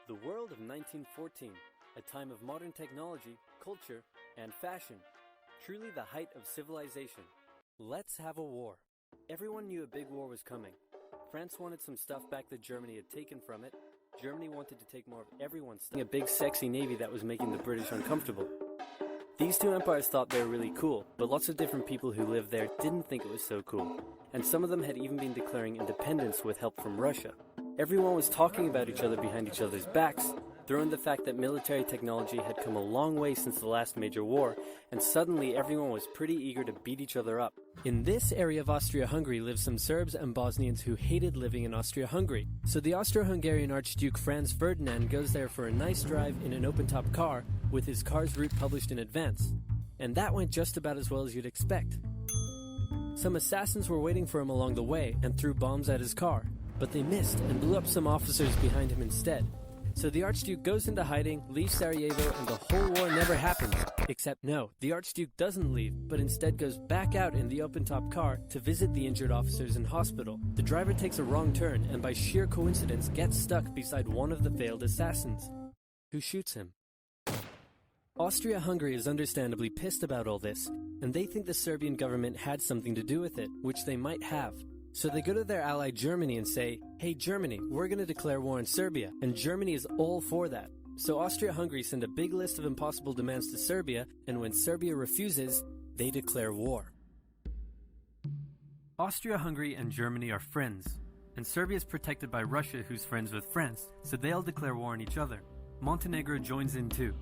The world of 1914, a time of modern technology, culture, and fashion. Truly the height of civilization. Let's have a war. Everyone knew a big war was coming. France wanted some stuff back that Germany had taken from it. Germany wanted to take more of everyone's stuff. A big sexy navy that was making the British uncomfortable. These two empires thought they were really cool, but lots of different people who lived there didn't think it was so cool. And some of them had even been declaring independence with help from Russia. Everyone was talking about each other behind each other's backs, throwing the fact that military technology had come a long way since the last major war, and suddenly everyone was pretty eager to beat each other up. In this area of Austria-Hungary lived some Serbs and Bosnians who hated living in Austria-Hungary. So the Austro-Hungarian Archduke Franz Ferdinand goes there for a nice drive in an open-top car with his car's route published in advance. And that went just about as well as you'd expect. Some assassins were waiting for him along the way and threw bombs at his car, but they missed and blew up some officers behind him instead. So the Archduke goes into hiding, leaves Sarajevo, and the whole war never happens. Except no, the Archduke doesn't leave, but instead goes back out in the open-top car to visit the injured officers in hospital. The driver takes a wrong turn and by sheer coincidence gets stuck beside one of the failed assassins, who shoots him. Austria-Hungary is understandably pissed about all this, and they think the Serbian government had something to do with it, which they might have. So they go to their ally Germany and say, "Hey Germany, we're going to declare war on Serbia," and Germany is all for that. So Austria-Hungary send a big list of impossible demands to Serbia, and when Serbia refuses, they declare war. Austria-Hungary and Germany are friends, and Serbia is protected by Russia, who's friends with France, so they all declare war on each other. Montenegro joins in too.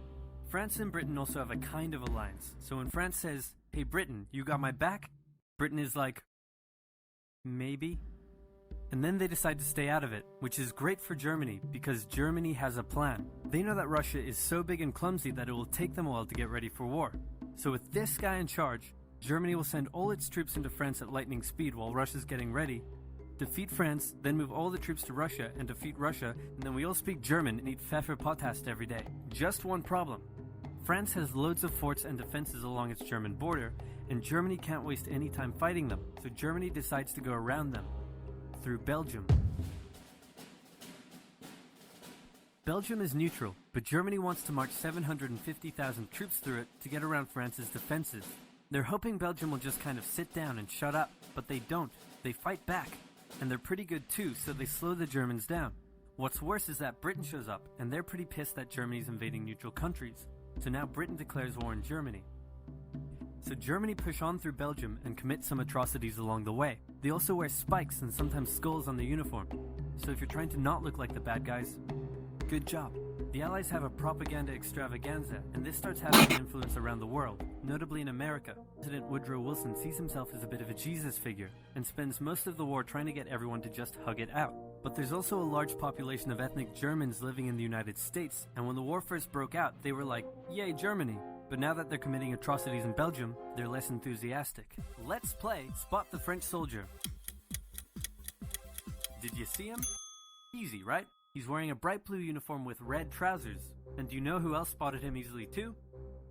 France and Britain also have a kind of alliance, so when France says, "Hey Britain, you got my back?" Britain is like, maybe. And then they decide to stay out of it, which is great for Germany because Germany has a plan. They know that Russia is so big and clumsy that it will take them a while to get ready for war. So with this guy in charge, Germany will send all its troops into France at lightning speed while Russia's getting ready, defeat France, then move all the troops to Russia and defeat Russia, and then we all speak German and eat Pfefferpottast every day. Just one problem. France has loads of forts and defenses along its German border, and Germany can't waste any time fighting them, so Germany decides to go around them, through Belgium. Belgium is neutral, but Germany wants to march 750,000 troops through it to get around France's defenses. They're hoping Belgium will just kind of sit down and shut up, but they don't. They fight back, and they're pretty good too, so they slow the Germans down. What's worse is that Britain shows up, and they're pretty pissed that Germany's invading neutral countries. So now Britain declares war on Germany. So Germany push on through Belgium and commit some atrocities along the way. They also wear spikes and sometimes skulls on the uniform. So if you're trying to not look like the bad guys, good job. The Allies have a propaganda extravaganza, and this starts having an influence around the world, notably in America. President Woodrow Wilson sees himself as a bit of a Jesus figure, and spends most of the war trying to get everyone to just hug it out. But there's also a large population of ethnic Germans living in the United States, and when the war first broke out, they were like, "Yay, Germany!" But now that they're committing atrocities in Belgium, they're less enthusiastic. Let's play Spot the French Soldier. Did you see him? Easy, right? He's wearing a bright blue uniform with red trousers. And do you know who else spotted him easily too?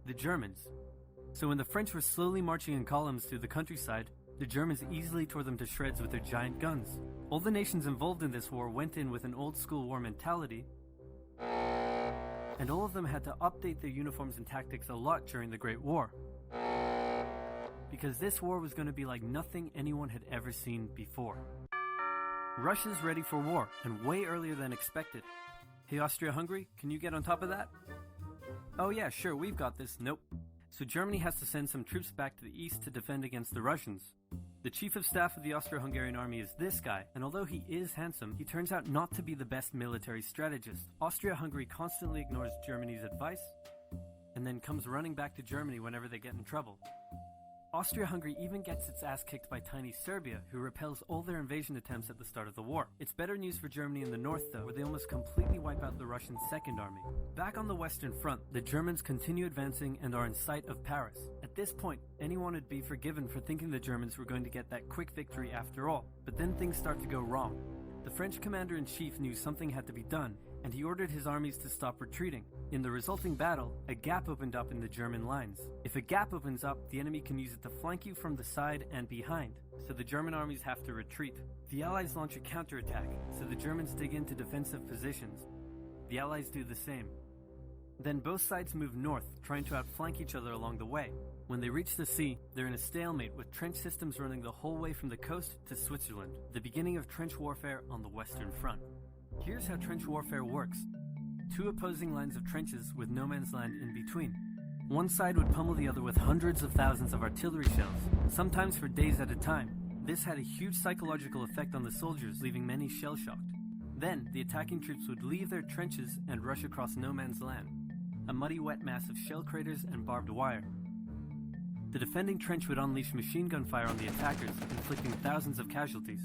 The Germans. So when the French were slowly marching in columns through the countryside, the Germans easily tore them to shreds with their giant guns. All the nations involved in this war went in with an old school war mentality, and all of them had to update their uniforms and tactics a lot during the Great War. Because this war was going to be like nothing anyone had ever seen before. Russia's ready for war, and way earlier than expected. Hey Austria-Hungary, can you get on top of that? Oh yeah, sure, we've got this. Nope. So Germany has to send some troops back to the east to defend against the Russians. The chief of staff of the Austro-Hungarian army is this guy, and although he is handsome, he turns out not to be the best military strategist. Austria-Hungary constantly ignores Germany's advice, and then comes running back to Germany whenever they get in trouble. Austria-Hungary even gets its ass kicked by tiny Serbia, who repels all their invasion attempts at the start of the war. It's better news for Germany in the north though, where they almost completely wipe out the Russian Second Army. Back on the Western Front, the Germans continue advancing and are in sight of Paris. At this point, anyone would be forgiven for thinking the Germans were going to get that quick victory after all, but then things start to go wrong. The French commander-in-chief knew something had to be done, and he ordered his armies to stop retreating. In the resulting battle, a gap opened up in the German lines. If a gap opens up, the enemy can use it to flank you from the side and behind, so the German armies have to retreat. The Allies launch a counterattack, so the Germans dig into defensive positions. the Allies do the same. Then both sides move north, trying to outflank each other along the way. When they reach the sea, they're in a stalemate with trench systems running the whole way from the coast to Switzerland, the beginning of trench warfare on the Western Front. Here's how trench warfare works. Two opposing lines of trenches with no man's land in between. One side would pummel the other with hundreds of thousands of artillery shells, sometimes for days at a time. This had a huge psychological effect on the soldiers, leaving many shell-shocked. Then, the attacking troops would leave their trenches and rush across no man's land, a muddy wet mass of shell craters and barbed wire. The defending trench would unleash machine gun fire on the attackers, inflicting thousands of casualties.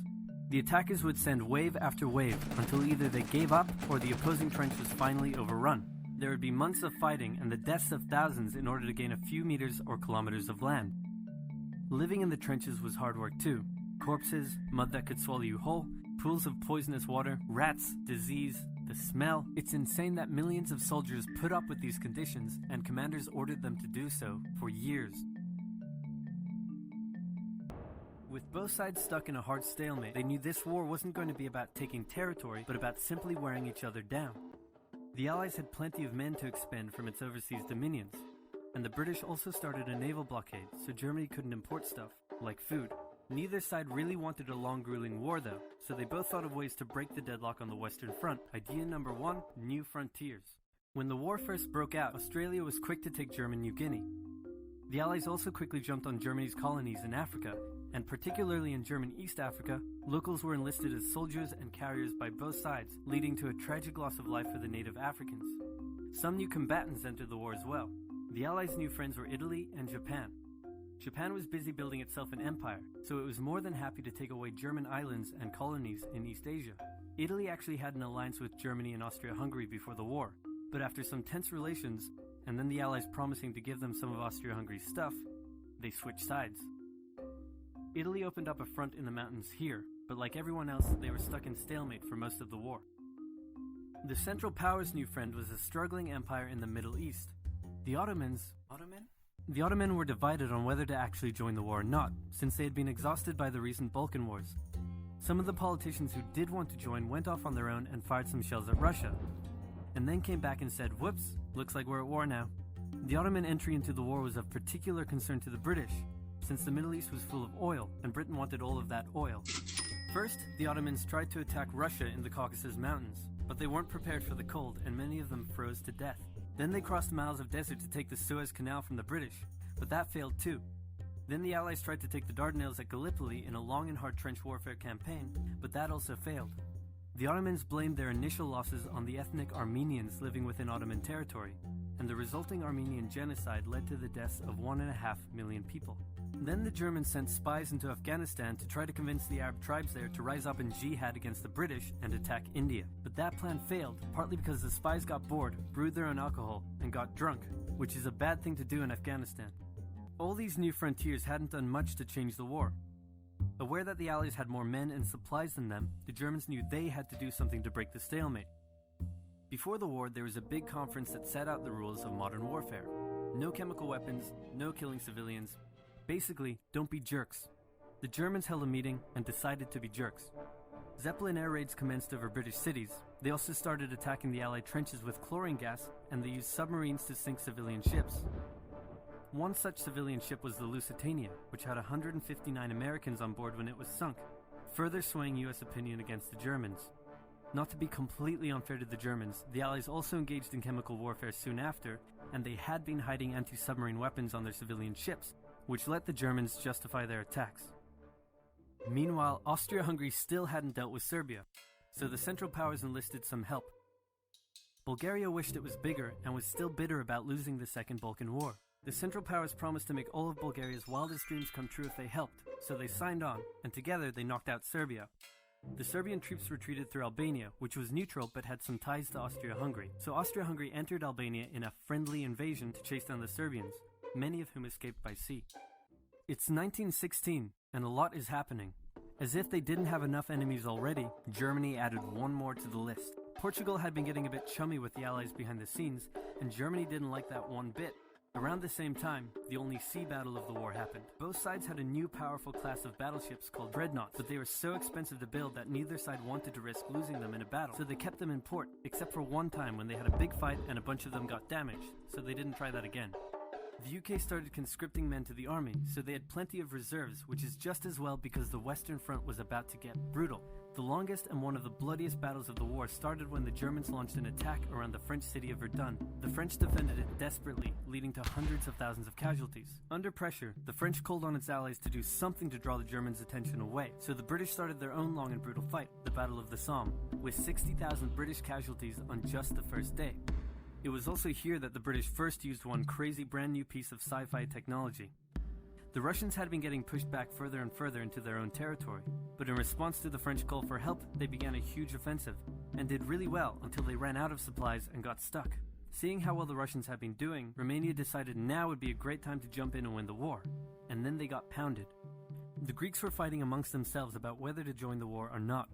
The attackers would send wave after wave until either they gave up or the opposing trench was finally overrun. There would be months of fighting and the deaths of thousands in order to gain a few meters or kilometers of land. Living in the trenches was hard work too. Corpses, mud that could swallow you whole, pools of poisonous water, rats, disease, the smell. It's insane that millions of soldiers put up with these conditions and commanders ordered them to do so for years. With both sides stuck in a hard stalemate, they knew this war wasn't going to be about taking territory, but about simply wearing each other down. The Allies had plenty of men to expend from its overseas dominions, and the British also started a naval blockade, so Germany couldn't import stuff, like food. Neither side really wanted a long grueling war though, so they both thought of ways to break the deadlock on the Western Front. Idea number 1, new frontiers. When the war first broke out, Australia was quick to take German New Guinea. The Allies also quickly jumped on Germany's colonies in Africa, and particularly in German East Africa, locals were enlisted as soldiers and carriers by both sides, leading to a tragic loss of life for the native Africans. Some new combatants entered the war as well. The Allies' new friends were Italy and Japan. Japan was busy building itself an empire, so it was more than happy to take away German islands and colonies in East Asia. Italy actually had an alliance with Germany and Austria-Hungary before the war, but after some tense relations, and then the Allies promising to give them some of Austria-Hungary's stuff, they switched sides. Italy opened up a front in the mountains here, but like everyone else, they were stuck in stalemate for most of the war. The Central Powers' new friend was a struggling empire in the Middle East. The Ottoman were divided on whether to actually join the war or not, since they had been exhausted by the recent Balkan Wars. Some of the politicians who did want to join went off on their own and fired some shells at Russia, and then came back and said, "Whoops, looks like we're at war now." The Ottoman entry into the war was of particular concern to the British, since the Middle East was full of oil, and Britain wanted all of that oil. First, the Ottomans tried to attack Russia in the Caucasus Mountains, but they weren't prepared for the cold, and many of them froze to death. Then they crossed miles of desert to take the Suez Canal from the British, but that failed too. Then the Allies tried to take the Dardanelles at Gallipoli in a long and hard trench warfare campaign, but that also failed. The Ottomans blamed their initial losses on the ethnic Armenians living within Ottoman territory, and the resulting Armenian genocide led to the deaths of 1.5 million people. Then the Germans sent spies into Afghanistan to try to convince the Arab tribes there to rise up in jihad against the British and attack India. But that plan failed, partly because the spies got bored, brewed their own alcohol, and got drunk, which is a bad thing to do in Afghanistan. All these new frontiers hadn't done much to change the war. Aware that the Allies had more men and supplies than them, the Germans knew they had to do something to break the stalemate. Before the war, there was a big conference that set out the rules of modern warfare. No chemical weapons, no killing civilians. Basically, don't be jerks. The Germans held a meeting and decided to be jerks. Zeppelin air raids commenced over British cities. They also started attacking the Allied trenches with chlorine gas, and they used submarines to sink civilian ships. One such civilian ship was the Lusitania, which had 159 Americans on board when it was sunk, further swaying US opinion against the Germans. Not to be completely unfair to the Germans, the Allies also engaged in chemical warfare soon after, and they had been hiding anti-submarine weapons on their civilian ships, which let the Germans justify their attacks. Meanwhile, Austria-Hungary still hadn't dealt with Serbia, so the Central Powers enlisted some help. Bulgaria wished it was bigger and was still bitter about losing the Second Balkan War. The Central Powers promised to make all of Bulgaria's wildest dreams come true if they helped, so they signed on, and together they knocked out Serbia. The Serbian troops retreated through Albania, which was neutral but had some ties to Austria-Hungary. So Austria-Hungary entered Albania in a friendly invasion to chase down the Serbians, many of whom escaped by sea. It's 1916, and a lot is happening. As if they didn't have enough enemies already, Germany added one more to the list. Portugal had been getting a bit chummy with the Allies behind the scenes, and Germany didn't like that one bit. Around the same time, the only sea battle of the war happened. Both sides had a new powerful class of battleships called dreadnoughts, but they were so expensive to build that neither side wanted to risk losing them in a battle, so they kept them in port, except for one time when they had a big fight and a bunch of them got damaged, so they didn't try that again. The UK started conscripting men to the army, so they had plenty of reserves, which is just as well because the Western Front was about to get brutal. The longest and one of the bloodiest battles of the war started when the Germans launched an attack around the French city of Verdun. The French defended it desperately, leading to hundreds of thousands of casualties. Under pressure, the French called on its allies to do something to draw the Germans' attention away, so the British started their own long and brutal fight, the Battle of the Somme, with 60,000 British casualties on just the first day. It was also here that the British first used one crazy brand new piece of sci-fi technology. The Russians had been getting pushed back further and further into their own territory, but in response to the French call for help, they began a huge offensive, and did really well until they ran out of supplies and got stuck. Seeing how well the Russians had been doing, Romania decided now would be a great time to jump in and win the war, and then they got pounded. The Greeks were fighting amongst themselves about whether to join the war or not.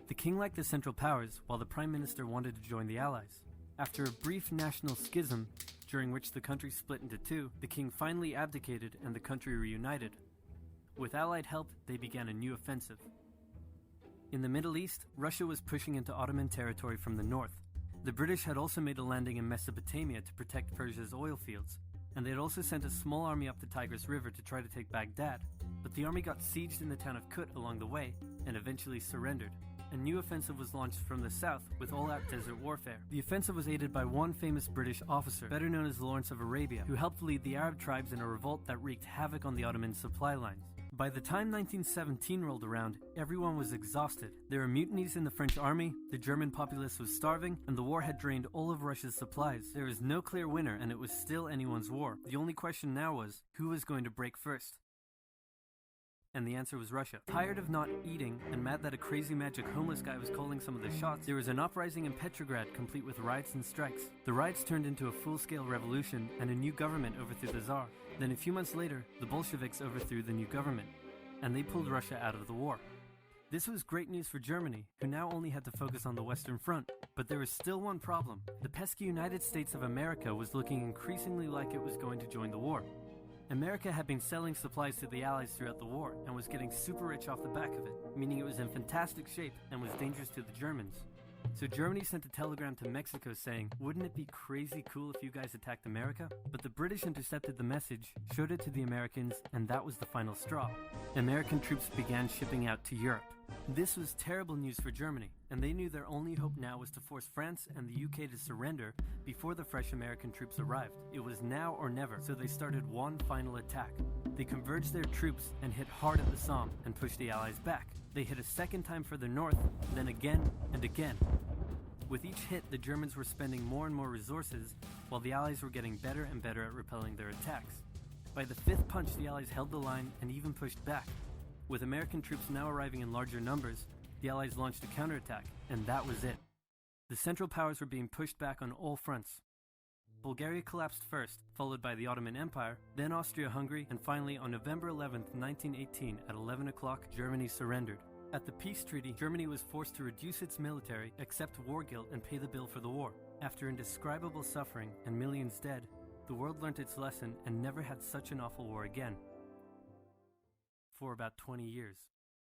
The king liked the Central Powers, while the Prime Minister wanted to join the Allies. After a brief national schism, during which the country split into two, the king finally abdicated and the country reunited. With Allied help, they began a new offensive. In the Middle East, Russia was pushing into Ottoman territory from the north. The British had also made a landing in Mesopotamia to protect Persia's oil fields, and they had also sent a small army up the Tigris River to try to take Baghdad, but the army got sieged in the town of Kut along the way and eventually surrendered. A new offensive was launched from the south with all-out desert warfare. The offensive was aided by one famous British officer, better known as Lawrence of Arabia, who helped lead the Arab tribes in a revolt that wreaked havoc on the Ottoman supply lines. By the time 1917 rolled around, everyone was exhausted. There were mutinies in the French army, the German populace was starving, and the war had drained all of Russia's supplies. There was no clear winner, and it was still anyone's war. The only question now was, who was going to break first? And the answer was Russia. Tired of not eating and mad that a crazy magic homeless guy was calling some of the shots, there was an uprising in Petrograd complete with riots and strikes. The riots turned into a full-scale revolution and a new government overthrew the Tsar. Then a few months later, the Bolsheviks overthrew the new government, and they pulled Russia out of the war. This was great news for Germany, who now only had to focus on the Western Front. But there was still one problem. The pesky United States of America was looking increasingly like it was going to join the war. America had been selling supplies to the Allies throughout the war and was getting super rich off the back of it, meaning it was in fantastic shape and was dangerous to the Germans. So Germany sent a telegram to Mexico saying, "Wouldn't it be crazy cool if you guys attacked America?" But the British intercepted the message, showed it to the Americans, and that was the final straw. American troops began shipping out to Europe. This was terrible news for Germany, and they knew their only hope now was to force France and the UK to surrender before the fresh American troops arrived. It was now or never, so they started one final attack. They converged their troops and hit hard at the Somme and pushed the Allies back. They hit a second time further north, then again and again. With each hit, the Germans were spending more and more resources, while the Allies were getting better and better at repelling their attacks. By the fifth punch, the Allies held the line and even pushed back. With American troops now arriving in larger numbers, the Allies launched a counterattack, and that was it. The Central Powers were being pushed back on all fronts. Bulgaria collapsed first, followed by the Ottoman Empire, then Austria-Hungary, and finally on November 11, 1918, at 11 o'clock, Germany surrendered. At the peace treaty, Germany was forced to reduce its military, accept war guilt, and pay the bill for the war. After indescribable suffering and millions dead, the world learnt its lesson and never had such an awful war again. For about 20 years.